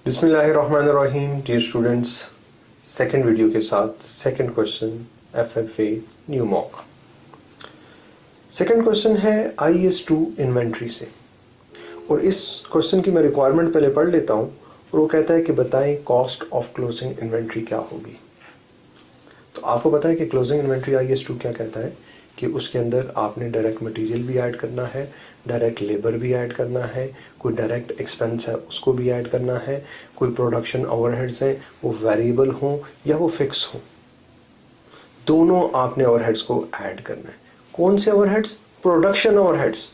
बिस्मिल्लाहिर्रहमानिर्रहीम। Dear students, second video के साथ second question FFA new mock. Second question है IS2 इन्वेंट्री से, और इस क्वेश्चन की मैं रिक्वायरमेंट पहले पढ़ लेता हूँ। और वो कहता है कि बताएं कॉस्ट ऑफ क्लोजिंग इन्वेंट्री क्या होगी। तो आपको पता है कि क्लोजिंग इन्वेंट्री IS2 क्या कहता है कि उसके अंदर आपने डायरेक्ट मटेरियल भी ऐड करना है, डायरेक्ट लेबर भी ऐड करना है, कोई डायरेक्ट एक्सपेंस है उसको भी ऐड करना है, कोई प्रोडक्शन ओवरहेड्स हैं वो वेरिएबल हों या वो फिक्स हों, दोनों आपने ओवरहेड्स को ऐड करना है। कौन से ओवरहेड्स? Production overheads.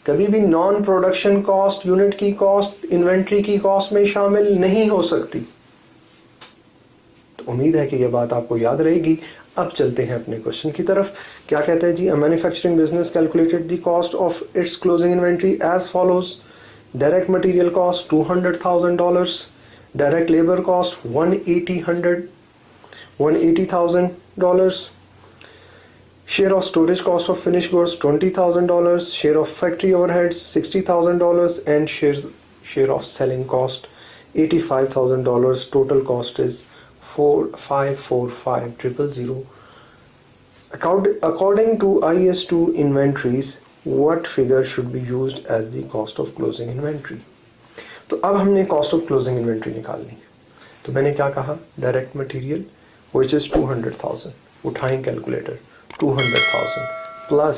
कभी भी नॉन प्रोडक्शन कॉस्ट, यूनिट की कॉस्ट इन्वेंट्री की कॉस्ट में शामिल नहीं हो सकती। तो उम्मीद है कि यह बात आपको याद रहेगी। अब चलते हैं अपने क्वेश्चन की तरफ। क्या कहता है जी? Uh manufacturing business calculated the cost of its closing inventory as follows. Direct material cost $200,000, direct labour cost $180,000, share of storage cost of finished goods $20,000, share of factory overheads $60,000, and share of selling cost $85,000. Total cost is 4,545,000. According to IS2 inventories, what figure should be used as the cost of closing inventory? तो अब हमने cost of closing inventory निकालनी। तो मैंने क्या कहा? Direct material which is 200,000, उठाएं calculator, 200,000 plus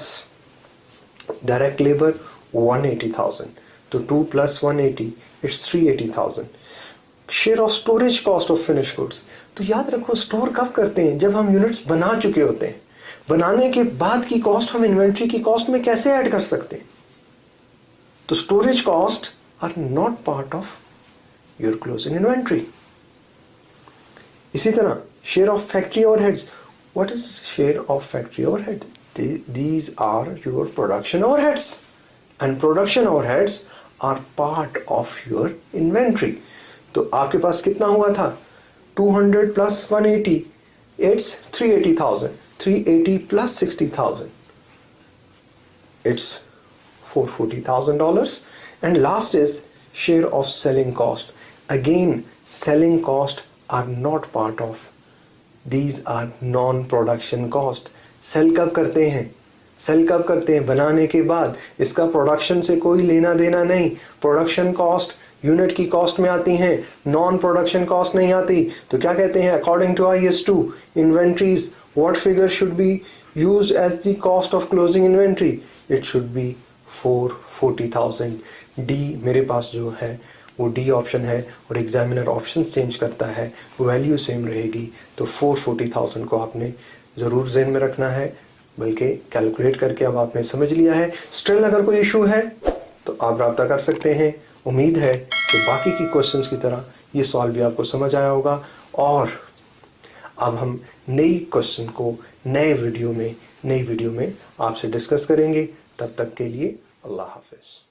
direct labour 180,000, तो 2 + 180 it's 380,000। Share of storage cost of finish goods, तो याद रखो स्टोर कब करते हैं? जब हम यूनिट्स बना चुके होते हैं। बनाने के बाद की कॉस्ट हम इन्वेंट्री की कॉस्ट में कैसे ऐड कर सकते हैं? तो storage cost are not part of your closing inventory. इसी तरह share of factory overheads, what is share of factory overhead? These are your production overheads, and production overheads are part of your inventory. तो आपके पास कितना हुआ था? 200 + 180 it's 380,000, 380 + 60,000 it's $440,000. and last is share of selling cost. Again, selling cost are not part of, these are non production cost. Sale कब करते हैं? Cell कब करते हैं? बनाने के बाद। इसका प्रोडक्शन से कोई लेना देना नहीं। प्रोडक्शन कॉस्ट यूनिट की कॉस्ट में आती हैं, नॉन प्रोडक्शन कॉस्ट नहीं आती। तो क्या कहते हैं? According to IS2 inventories, what figure should be used as the cost of closing inventory? It should be 440,000। D मेरे पास जो है वो डी ऑप्शन है, और एग्जामिनर ऑप्शंस चेंज करता है, वैल्यू सेम रहेगी। तो 440,000 को आपने ज़रूर ज़हन में रखना है, बल्कि कैलकुलेट करके अब आपने समझ लिया है। स्टिल अगर कोई इशू है तो आप रब्ता कर सकते हैं। उम्मीद है कि बाकी की क्वेश्चंस की तरह ये सवाल भी आपको समझ आया होगा। और अब हम नई क्वेश्चन को नई वीडियो में आपसे डिस्कस करेंगे। तब तक के लिए अल्लाह हाफिज़।